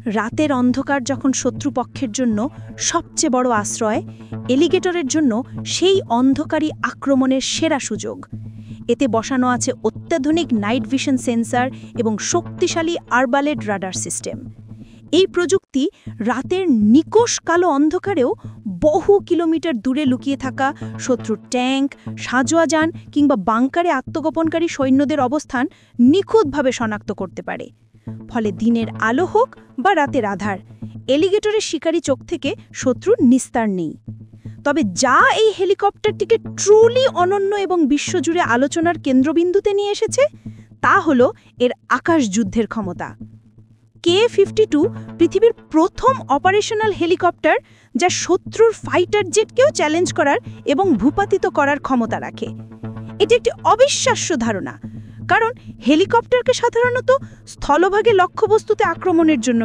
রাতের অন্ধকার যখন শত্রুপক্ষের জন্য সবচেয়ে বড় আশ্রয়, এলিগেটরের জন্য সেই অন্ধকারী আক্রমণের সেরা সুযোগ। এতে বসানো আছে অত্যাধুনিক নাইট ভিশন সেন্সর এবং শক্তিশালী আরবালেড রাডার সিস্টেম। এই প্রযুক্তি রাতের নিকষ কালো অন্ধকারেও বহু কিলোমিটার দূরে লুকিয়ে থাকা শত্রুর ট্যাঙ্ক, সাঁজোয়া যান কিংবা বাংকারে আত্মগোপনকারী সৈন্যদের অবস্থান নিখুঁতভাবে শনাক্ত করতে পারে। ফলে দিনের আলো হোক বা রাতের আধার, এলিগেটরের শিকারী চোখ থেকে শত্রুর নিস্তার নেই। তবে যা এই হেলিকপ্টারটিকে ট্রুলি অনন্য এবং বিশ্বজুড়ে আলোচনার কেন্দ্রবিন্দুতে নিয়ে এসেছে, তা হল এর আকাশ যুদ্ধের ক্ষমতা। K-52 পৃথিবীর প্রথম অপারেশনাল হেলিকপ্টার, যা শত্রুর ফাইটার জেটকেও চ্যালেঞ্জ করার এবং ভূপাতিত করার ক্ষমতা রাখে। এটি একটি অবিশ্বাস্য ধারণা, কারণ হেলিকপ্টারকে সাধারণত স্থলভাগে লক্ষ্যবস্তুতে আক্রমণের জন্য